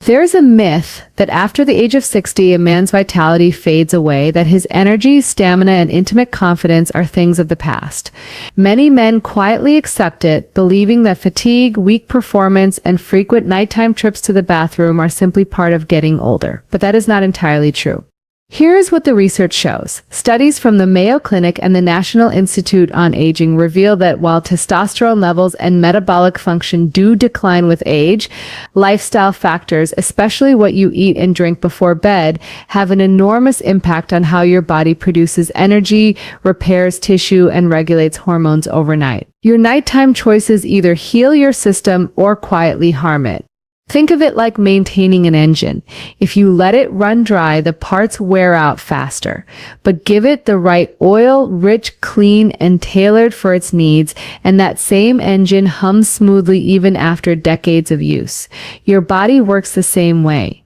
There's a myth that after the age of 60, a man's vitality fades away, that his energy, stamina, and intimate confidence are things of the past. Many men quietly accept it, believing that fatigue, weak performance, and frequent nighttime trips to the bathroom are simply part of getting older. But that is not entirely true. Here's what the research shows. Studies from the Mayo Clinic and the National Institute on Aging reveal that while testosterone levels and metabolic function do decline with age, lifestyle factors, especially what you eat and drink before bed, have an enormous impact on how your body produces energy, repairs tissue, and regulates hormones overnight. Your nighttime choices either heal your system or quietly harm it. Think of it like maintaining an engine. If you let it run dry, the parts wear out faster. But give it the right oil, rich, clean, and tailored for its needs, and that same engine hums smoothly even after decades of use. Your body works the same way.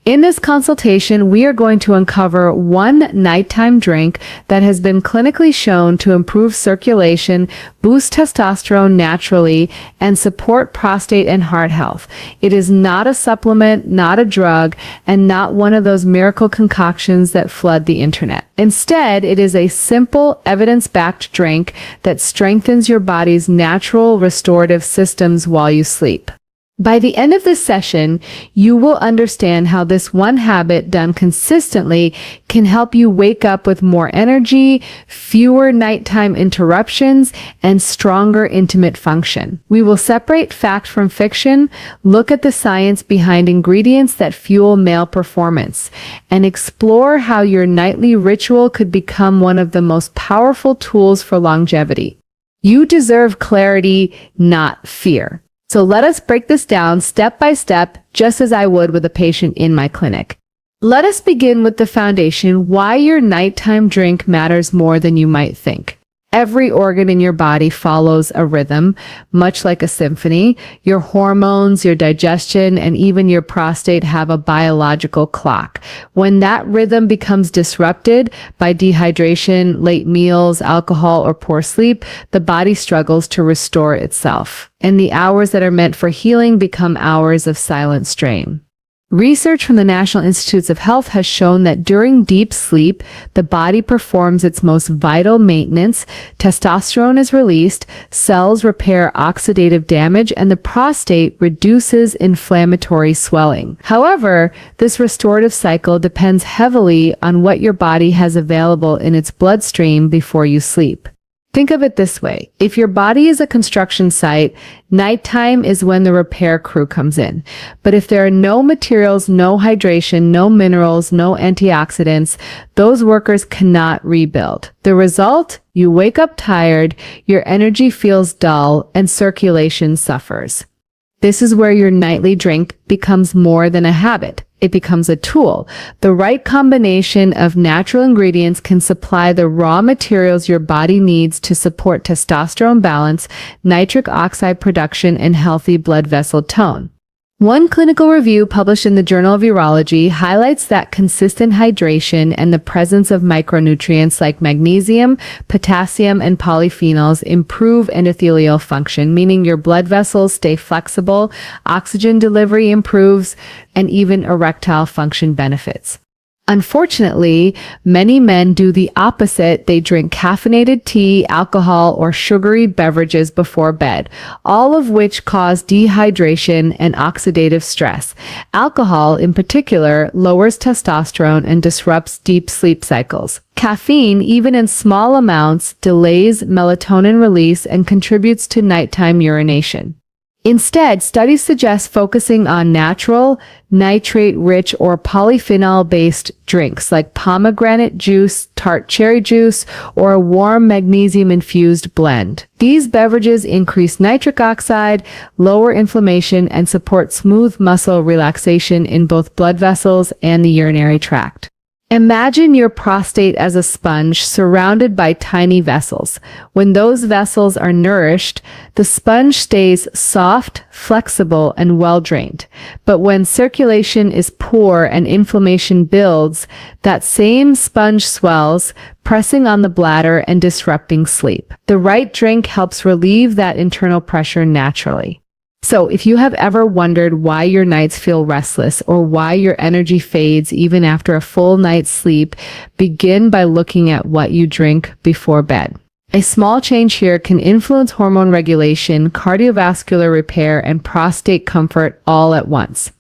In this consultation, we are going to uncover one nighttime drink that has been clinically shown to improve circulation, boost testosterone naturally, and support prostate and heart health. It is not a supplement, not a drug, and not one of those miracle concoctions that flood the internet. Instead, it is a simple, evidence-backed drink that strengthens your body's natural restorative systems while you sleep. By the end of this session, you will understand how this one habit done consistently can help you wake up with more energy, fewer nighttime interruptions, and stronger intimate function. We will separate fact from fiction, look at the science behind ingredients that fuel male performance, and explore how your nightly ritual could become one of the most powerful tools for longevity. You deserve clarity, not fear. So let us break this down step by step, just as I would with a patient in my clinic. Let us begin with the foundation, why your nighttime drink matters more than you might think. Every organ in your body follows a rhythm, much like a symphony. Your hormones, your digestion, and even your prostate have a biological clock. When that rhythm becomes disrupted by dehydration, late meals, alcohol, or poor sleep, the body struggles to restore itself. And the hours that are meant for healing become hours of silent strain. Research from the National Institutes of Health has shown that during deep sleep, the body performs its most vital maintenance, testosterone is released, cells repair oxidative damage, and the prostate reduces inflammatory swelling. However, this restorative cycle depends heavily on what your body has available in its bloodstream before you sleep. Think of it this way. If your body is a construction site, nighttime is when the repair crew comes in. But if there are no materials, no hydration, no minerals, no antioxidants, those workers cannot rebuild. The result? You wake up tired, your energy feels dull, and circulation suffers. This is where your nightly drink becomes more than a habit. It becomes a tool. The right combination of natural ingredients can supply the raw materials your body needs to support testosterone balance, nitric oxide production, and healthy blood vessel tone. One clinical review published in the Journal of Urology highlights that consistent hydration and the presence of micronutrients like magnesium, potassium, and polyphenols improve endothelial function, meaning your blood vessels stay flexible, oxygen delivery improves, and even erectile function benefits. Unfortunately, many men do the opposite. They drink caffeinated tea, alcohol, or sugary beverages before bed, all of which cause dehydration and oxidative stress. Alcohol, in particular, lowers testosterone and disrupts deep sleep cycles. Caffeine, even in small amounts, delays melatonin release and contributes to nighttime urination. Instead, studies suggest focusing on natural, nitrate-rich, or polyphenol-based drinks like pomegranate juice, tart cherry juice, or a warm magnesium-infused blend. These beverages increase nitric oxide, lower inflammation, and support smooth muscle relaxation in both blood vessels and the urinary tract. Imagine your prostate as a sponge surrounded by tiny vessels. When those vessels are nourished, the sponge stays soft, flexible, and well-drained. But when circulation is poor and inflammation builds, that same sponge swells, pressing on the bladder and disrupting sleep. The right drink helps relieve that internal pressure naturally. So if you have ever wondered why your nights feel restless or why your energy fades even after a full night's sleep, begin by looking at what you drink before bed. A small change here can influence hormone regulation, cardiovascular repair, and prostate comfort all at once.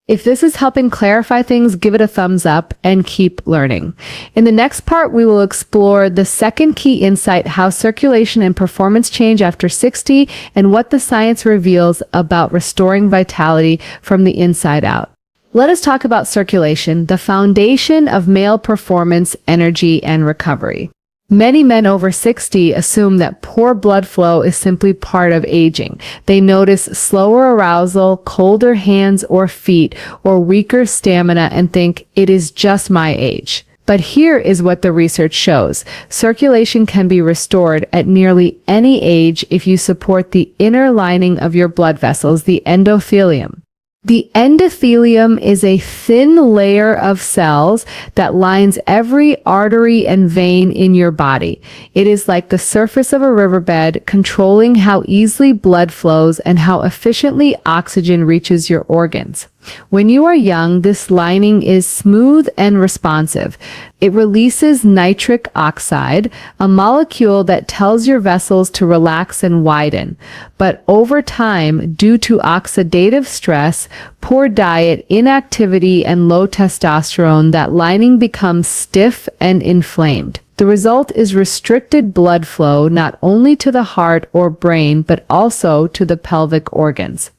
If this is helping clarify things, give it a thumbs up and keep learning. In the next part, we will explore the second key insight, how circulation and performance change after 60 and what the science reveals about restoring vitality from the inside out. Let us talk about circulation, the foundation of male performance, energy, and recovery. Many men over 60 assume that poor blood flow is simply part of aging. They notice slower arousal, colder hands or feet, or weaker stamina and think it is just my age. But here is what the research shows. Circulation can be restored at nearly any age if you support the inner lining of your blood vessels, the endothelium. The endothelium is a thin layer of cells that lines every artery and vein in your body. It is like the surface of a riverbed, controlling how easily blood flows and how efficiently oxygen reaches your organs. When you are young, this lining is smooth and responsive. It releases nitric oxide, a molecule that tells your vessels to relax and widen. But over time, due to oxidative stress, poor diet, inactivity, and low testosterone, that lining becomes stiff and inflamed. The result is restricted blood flow not only to the heart or brain, but also to the pelvic organs.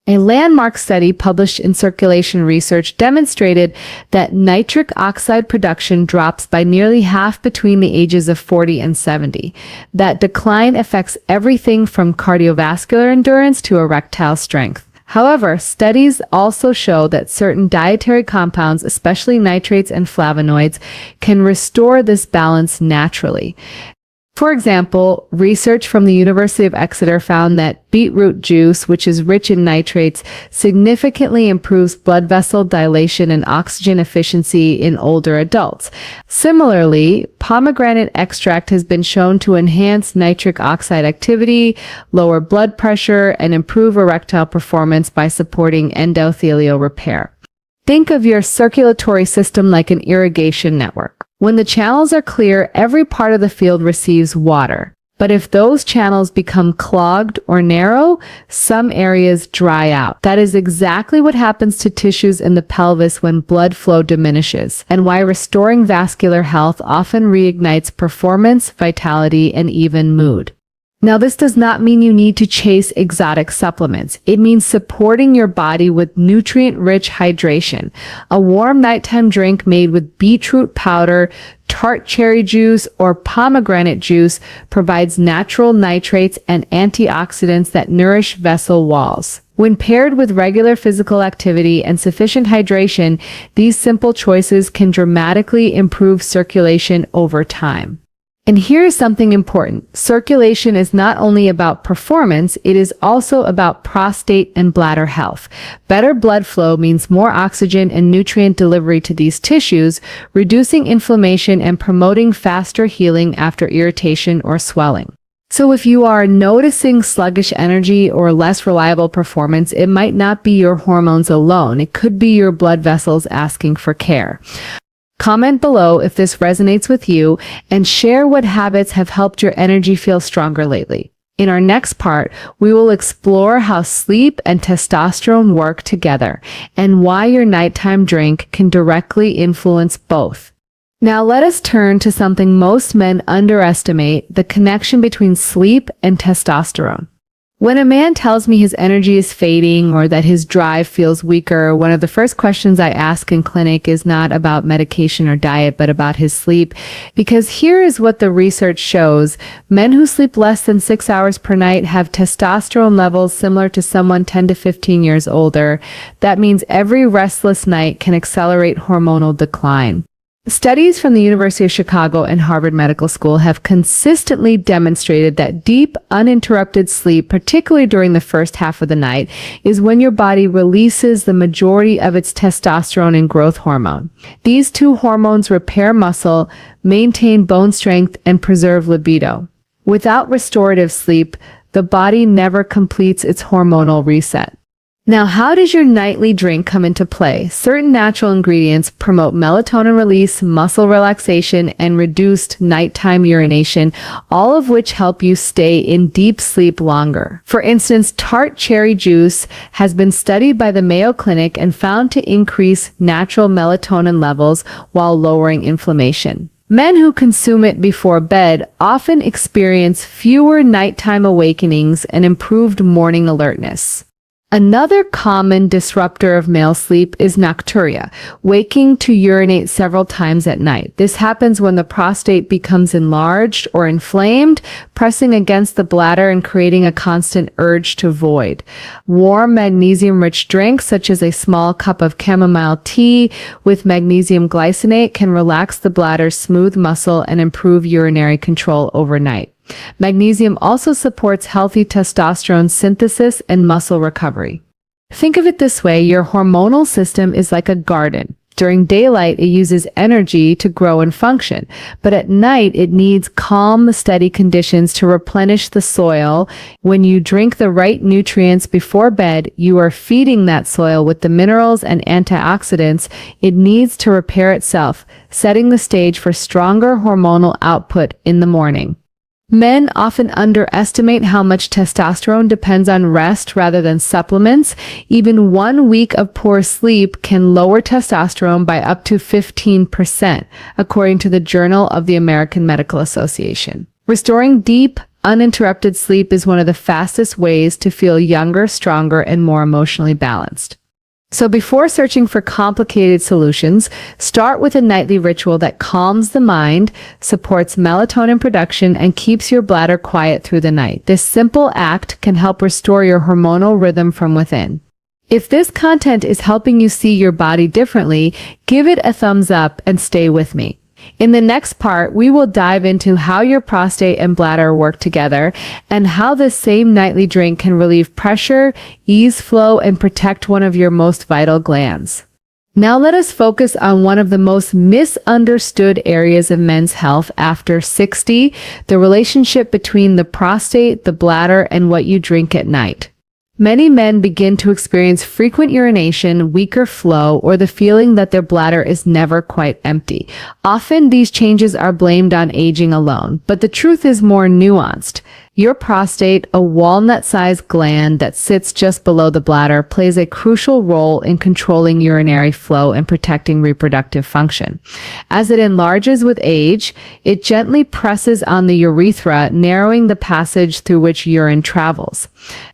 A landmark study published in Circulation Research demonstrated that nitric oxide production drops by nearly half between the ages of 40 and 70. That decline affects everything from cardiovascular endurance to erectile strength. However, studies also show that certain dietary compounds, especially nitrates and flavonoids, can restore this balance naturally. For example, research from the University of Exeter found that beetroot juice, which is rich in nitrates, significantly improves blood vessel dilation and oxygen efficiency in older adults. Similarly, pomegranate extract has been shown to enhance nitric oxide activity, lower blood pressure, and improve erectile performance by supporting endothelial repair. Think of your circulatory system like an irrigation network. When the channels are clear, every part of the field receives water. But if those channels become clogged or narrow, some areas dry out. That is exactly what happens to tissues in the pelvis when blood flow diminishes, and why restoring vascular health often reignites performance, vitality, and even mood. Now, this does not mean you need to chase exotic supplements. It means supporting your body with nutrient-rich hydration. A warm nighttime drink made with beetroot powder, tart cherry juice, or pomegranate juice provides natural nitrates and antioxidants that nourish vessel walls. When paired with regular physical activity and sufficient hydration, these simple choices can dramatically improve circulation over time. And here's something important. Circulation is not only about performance, it is also about prostate and bladder health. Better blood flow means more oxygen and nutrient delivery to these tissues, reducing inflammation and promoting faster healing after irritation or swelling. So if you are noticing sluggish energy or less reliable performance, it might not be your hormones alone. It could be your blood vessels asking for care. Comment below if this resonates with you and share what habits have helped your energy feel stronger lately. In our next part, we will explore how sleep and testosterone work together and why your nighttime drink can directly influence both. Now let us turn to something most men underestimate, the connection between sleep and testosterone. When a man tells me his energy is fading or that his drive feels weaker, one of the first questions I ask in clinic is not about medication or diet, but about his sleep. Because here is what the research shows. Men who sleep less than 6 hours per night have testosterone levels similar to someone 10 to 15 years older. That means every restless night can accelerate hormonal decline. Studies from the University of Chicago and Harvard Medical School have consistently demonstrated that deep, uninterrupted sleep, particularly during the first half of the night, is when your body releases the majority of its testosterone and growth hormone. These two hormones repair muscle, maintain bone strength, and preserve libido. Without restorative sleep, the body never completes its hormonal reset. Now, how does your nightly drink come into play? Certain natural ingredients promote melatonin release, muscle relaxation, and reduced nighttime urination, all of which help you stay in deep sleep longer. For instance, tart cherry juice has been studied by the Mayo Clinic and found to increase natural melatonin levels while lowering inflammation. Men who consume it before bed often experience fewer nighttime awakenings and improved morning alertness. Another common disruptor of male sleep is nocturia, waking to urinate several times at night. This happens when the prostate becomes enlarged or inflamed, pressing against the bladder and creating a constant urge to void. Warm magnesium-rich drinks, such as a small cup of chamomile tea with magnesium glycinate, can relax the bladder's smooth muscle and improve urinary control overnight. Magnesium also supports healthy testosterone synthesis and muscle recovery. Think of it this way: your hormonal system is like a garden. During daylight, it uses energy to grow and function, but at night, it needs calm, steady conditions to replenish the soil. When you drink the right nutrients before bed, you are feeding that soil with the minerals and antioxidants it needs to repair itself, setting the stage for stronger hormonal output in the morning. Men often underestimate how much testosterone depends on rest rather than supplements. Even 1 week of poor sleep can lower testosterone by up to 15%, according to the Journal of the American Medical Association. Restoring deep, uninterrupted sleep is one of the fastest ways to feel younger, stronger, and more emotionally balanced. So before searching for complicated solutions, start with a nightly ritual that calms the mind, supports melatonin production, and keeps your bladder quiet through the night. This simple act can help restore your hormonal rhythm from within. If this content is helping you see your body differently, give it a thumbs up and stay with me. In the next part, we will dive into how your prostate and bladder work together and how this same nightly drink can relieve pressure, ease flow, and protect one of your most vital glands. Now let us focus on one of the most misunderstood areas of men's health after 60, the relationship between the prostate, the bladder, and what you drink at night. Many men begin to experience frequent urination, weaker flow, or the feeling that their bladder is never quite empty. Often these changes are blamed on aging alone, but the truth is more nuanced. Your prostate, a walnut-sized gland that sits just below the bladder, plays a crucial role in controlling urinary flow and protecting reproductive function. As it enlarges with age, it gently presses on the urethra, narrowing the passage through which urine travels.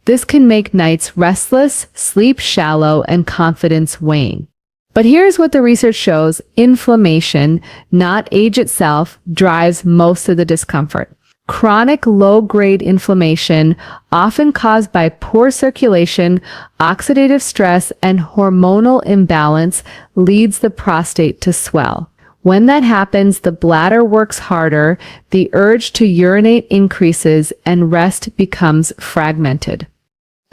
This can make nights restless, sleep shallow, and confidence wane. But here's what the research shows: inflammation, not age itself, drives most of the discomfort. Chronic low-grade inflammation, often caused by poor circulation, oxidative stress, and hormonal imbalance, leads the prostate to swell. When that happens, the bladder works harder, the urge to urinate increases, and rest becomes fragmented.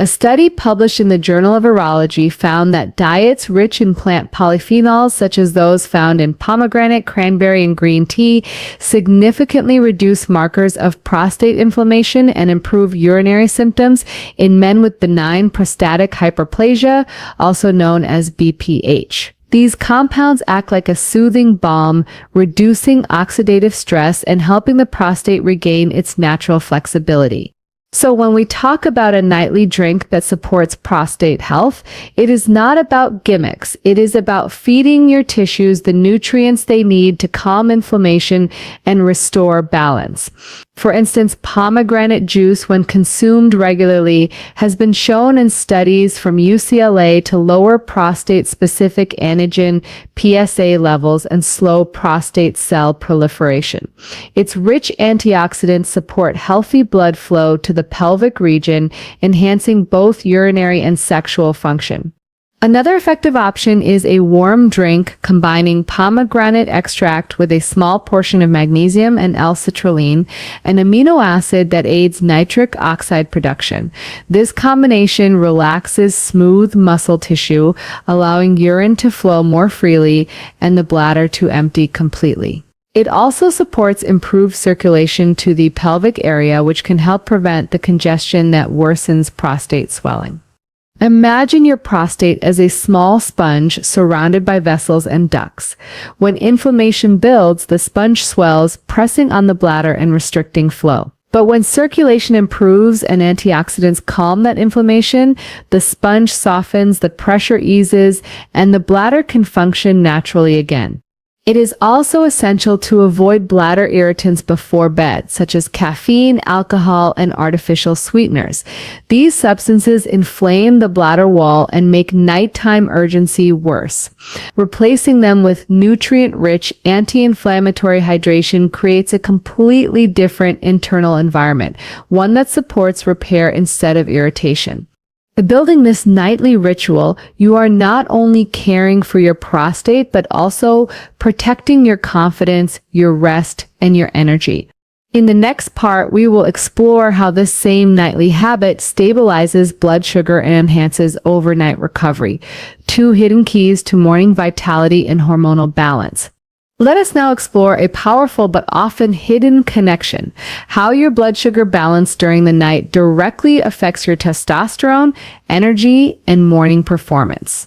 A study published in the Journal of Urology found that diets rich in plant polyphenols, such as those found in pomegranate, cranberry, and green tea, significantly reduce markers of prostate inflammation and improve urinary symptoms in men with benign prostatic hyperplasia, also known as BPH. These compounds act like a soothing balm, reducing oxidative stress and helping the prostate regain its natural flexibility. So when we talk about a nightly drink that supports prostate health, it is not about gimmicks. It is about feeding your tissues the nutrients they need to calm inflammation and restore balance. For instance, pomegranate juice, when consumed regularly, has been shown in studies from UCLA to lower prostate-specific antigen PSA levels and slow prostate cell proliferation. Its rich antioxidants support healthy blood flow to the pelvic region, enhancing both urinary and sexual function. Another effective option is a warm drink combining pomegranate extract with a small portion of magnesium and L-citrulline, an amino acid that aids nitric oxide production. This combination relaxes smooth muscle tissue, allowing urine to flow more freely and the bladder to empty completely. It also supports improved circulation to the pelvic area, which can help prevent the congestion that worsens prostate swelling. Imagine your prostate as a small sponge surrounded by vessels and ducts. When inflammation builds, the sponge swells, pressing on the bladder and restricting flow. But when circulation improves and antioxidants calm that inflammation, the sponge softens, the pressure eases, and the bladder can function naturally again. It is also essential to avoid bladder irritants before bed, such as caffeine, alcohol, and artificial sweeteners. These substances inflame the bladder wall and make nighttime urgency worse. Replacing them with nutrient-rich, anti-inflammatory hydration creates a completely different internal environment, one that supports repair instead of irritation. By building this nightly ritual, you are not only caring for your prostate, but also protecting your confidence, your rest, and your energy. In the next part, we will explore how this same nightly habit stabilizes blood sugar and enhances overnight recovery, 2 hidden keys to morning vitality and hormonal balance. Let us now explore a powerful but often hidden connection. How your blood sugar balance during the night directly affects your testosterone, energy, and morning performance.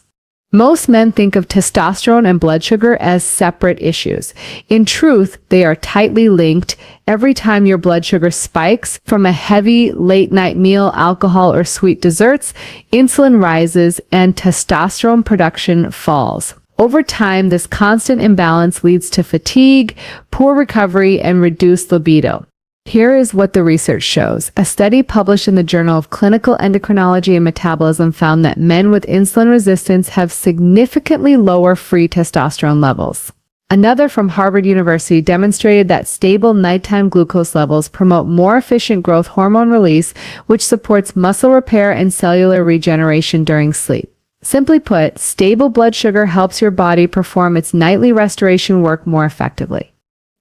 Most men think of testosterone and blood sugar as separate issues. In truth, they are tightly linked. Every time your blood sugar spikes from a heavy late-night meal, alcohol, or sweet desserts, insulin rises and testosterone production falls. Over time, this constant imbalance leads to fatigue, poor recovery, and reduced libido. Here is what the research shows. A study published in the Journal of Clinical Endocrinology and Metabolism found that men with insulin resistance have significantly lower free testosterone levels. Another from Harvard University demonstrated that stable nighttime glucose levels promote more efficient growth hormone release, which supports muscle repair and cellular regeneration during sleep. Simply put, stable blood sugar helps your body perform its nightly restoration work more effectively.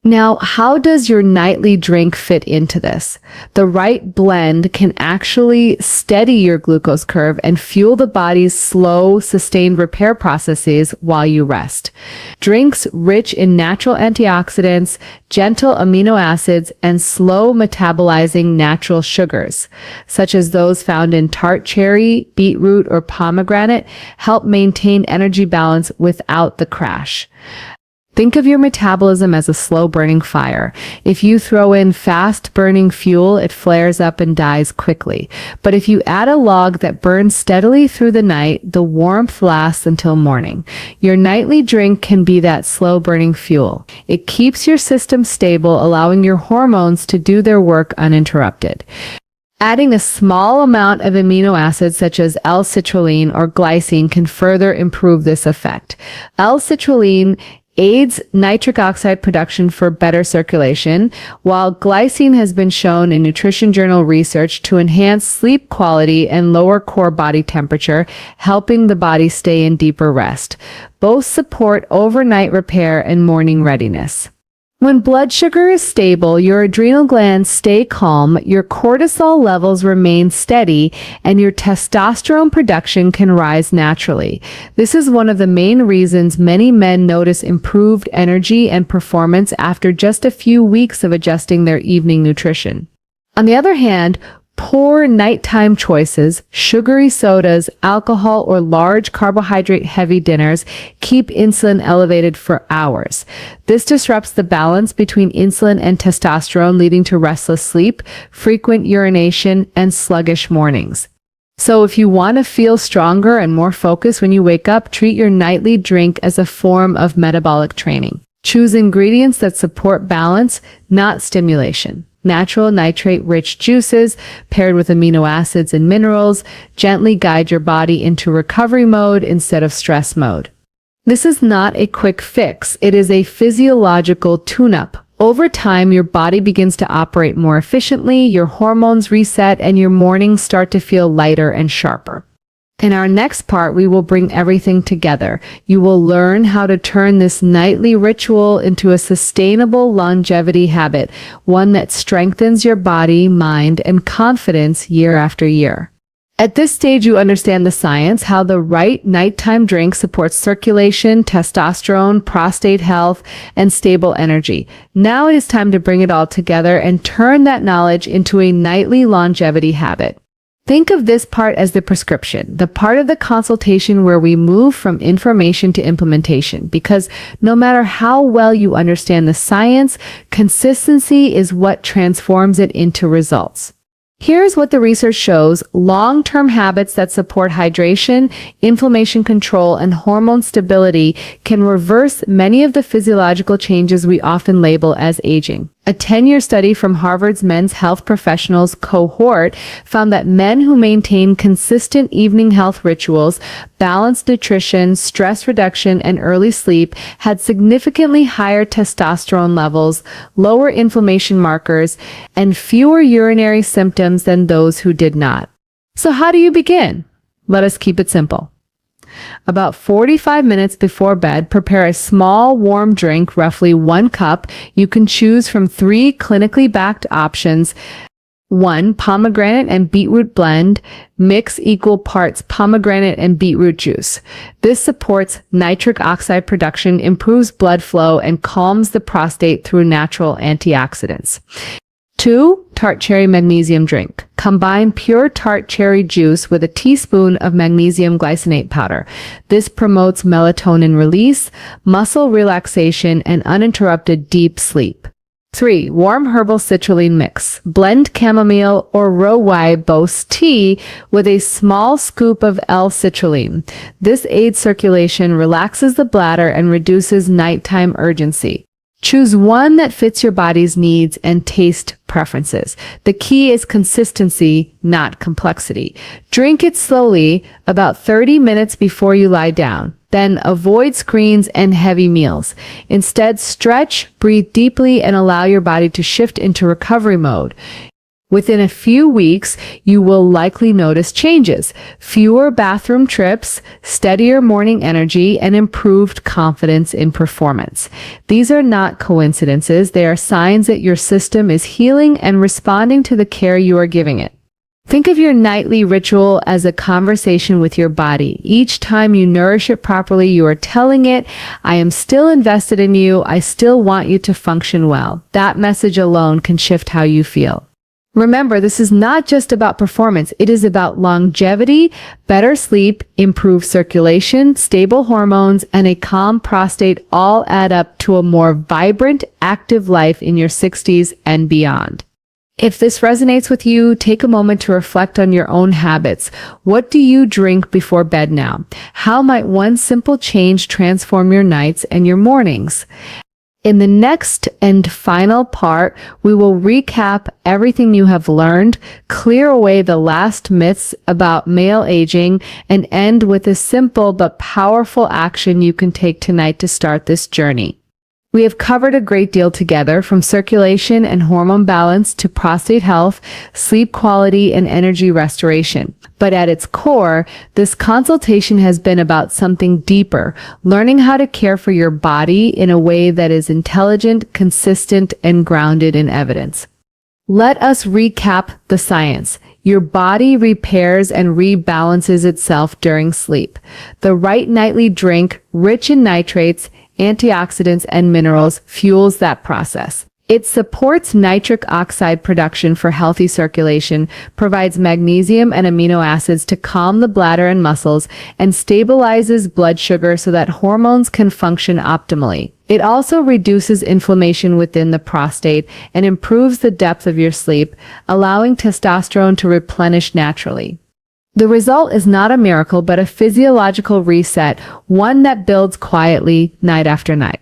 Now, how does your nightly drink fit into this? The right blend can actually steady your glucose curve and fuel the body's slow, sustained repair processes while you rest. Drinks rich in natural antioxidants, gentle amino acids, and slow metabolizing natural sugars, such as those found in tart cherry, beetroot, or pomegranate, help maintain energy balance without the crash. Think of your metabolism as a slow-burning fire. If you throw in fast-burning fuel, it flares up and dies quickly. But if you add a log that burns steadily through the night, the warmth lasts until morning. Your nightly drink can be that slow-burning fuel. It keeps your system stable, allowing your hormones to do their work uninterrupted. Adding a small amount of amino acids such as L-citrulline or glycine can further improve this effect. L-citrulline aids nitric oxide production for better circulation, while glycine has been shown in Nutrition Journal research to enhance sleep quality and lower core body temperature, helping the body stay in deeper rest. Both support overnight repair and morning readiness. When blood sugar is stable, your adrenal glands stay calm, your cortisol levels remain steady, and your testosterone production can rise naturally. This is one of the main reasons many men notice improved energy and performance after just a few weeks of adjusting their evening nutrition. On the other hand, poor nighttime choices, sugary sodas, alcohol, or large carbohydrate-heavy dinners keep insulin elevated for hours. This disrupts the balance between insulin and testosterone, leading to restless sleep, frequent urination, and sluggish mornings. So if you want to feel stronger and more focused when you wake up, treat your nightly drink as a form of metabolic training. Choose ingredients that support balance, not stimulation. Natural nitrate-rich juices paired with amino acids and minerals gently guide your body into recovery mode instead of stress mode. This is not a quick fix. It is a physiological tune-up. Over time, your body begins to operate more efficiently, your hormones reset, and your mornings start to feel lighter and sharper. In our next part, we will bring everything together. You will learn how to turn this nightly ritual into a sustainable longevity habit, one that strengthens your body, mind, and confidence year after year. At this stage, you understand the science, how the right nighttime drink supports circulation, testosterone, prostate health, and stable energy. Now it is time to bring it all together and turn that knowledge into a nightly longevity habit. Think of this part as the prescription, the part of the consultation where we move from information to implementation, because no matter how well you understand the science, consistency is what transforms it into results. Here's what the research shows. Long-term habits that support hydration, inflammation control, and hormone stability can reverse many of the physiological changes we often label as aging. A 10-year study from Harvard's men's health professionals cohort found that men who maintain consistent evening health rituals, balanced nutrition, stress reduction, and early sleep had significantly higher testosterone levels, lower inflammation markers, and fewer urinary symptoms than those who did not. So how do you begin? Let us keep it simple. About 45 minutes before bed, prepare a small warm drink, roughly 1 cup. You can choose from 3 clinically backed options. 1. Pomegranate and beetroot blend. Mix equal parts pomegranate and beetroot juice. This supports nitric oxide production, improves blood flow, and calms the prostate through natural antioxidants. 2. Tart cherry magnesium drink. Combine pure tart cherry juice with a teaspoon of magnesium glycinate powder. This promotes melatonin release, muscle relaxation, and uninterrupted deep sleep. 3. Warm herbal citrulline mix. Blend chamomile or rooibos tea with a small scoop of L-citrulline. This aids circulation, relaxes the bladder, and reduces nighttime urgency. Choose one that fits your body's needs and taste preferences. The key is consistency, not complexity. Drink it slowly, about 30 minutes before you lie down. Then avoid screens and heavy meals. Instead, stretch, breathe deeply, and allow your body to shift into recovery mode. Within a few weeks, you will likely notice changes: fewer bathroom trips, steadier morning energy, and improved confidence in performance. These are not coincidences. They are signs that your system is healing and responding to the care you are giving it. Think of your nightly ritual as a conversation with your body. Each time you nourish it properly, you are telling it, I am still invested in you. I still want you to function well. That message alone can shift how you feel. Remember, this is not just about performance. It is about longevity, better sleep, improved circulation, stable hormones, and a calm prostate all add up to a more vibrant, active life in your 60s and beyond. If this resonates with you, take a moment to reflect on your own habits. What do you drink before bed now? How might one simple change transform your nights and your mornings? In the next and final part, we will recap everything you have learned, clear away the last myths about male aging, and end with a simple but powerful action you can take tonight to start this journey. We have covered a great deal together, from circulation and hormone balance to prostate health, sleep quality, and energy restoration. But at its core, this consultation has been about something deeper: learning how to care for your body in a way that is intelligent, consistent, and grounded in evidence. Let us recap the science. Your body repairs and rebalances itself during sleep. The right nightly drink, rich in nitrates, antioxidants, and minerals, fuels that process. It supports nitric oxide production for healthy circulation, provides magnesium and amino acids to calm the bladder and muscles, and stabilizes blood sugar so that hormones can function optimally. It also reduces inflammation within the prostate and improves the depth of your sleep, allowing testosterone to replenish naturally. The result is not a miracle, but a physiological reset, one that builds quietly night after night.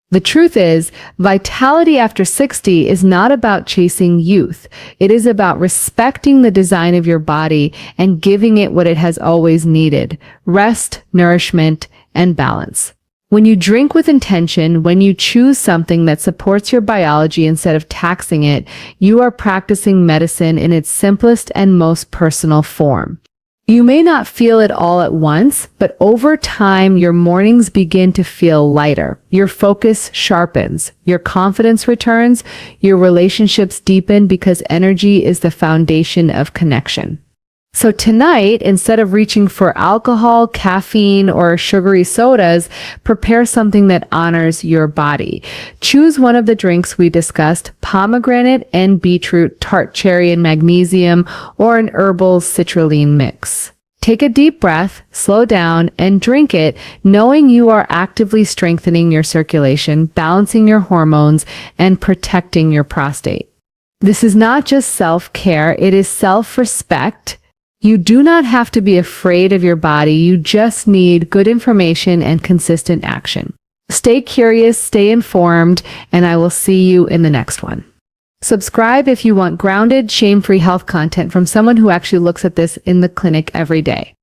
The truth is, vitality after 60 is not about chasing youth. It is about respecting the design of your body and giving it what it has always needed: rest, nourishment, and balance. When you drink with intention, when you choose something that supports your biology instead of taxing it, you are practicing medicine in its simplest and most personal form. You may not feel it all at once, but over time, your mornings begin to feel lighter. Your focus sharpens, your confidence returns, your relationships deepen, because energy is the foundation of connection. So tonight, instead of reaching for alcohol, caffeine, or sugary sodas, prepare something that honors your body. Choose one of the drinks we discussed: pomegranate and beetroot, tart cherry and magnesium, or an herbal citrulline mix. Take a deep breath, slow down, and drink it, knowing you are actively strengthening your circulation, balancing your hormones, and protecting your prostate. This is not just self-care, it is self-respect. You do not have to be afraid of your body, you just need good information and consistent action. Stay curious, stay informed, and I will see you in the next one. Subscribe if you want grounded, shame-free health content from someone who actually looks at this in the clinic every day.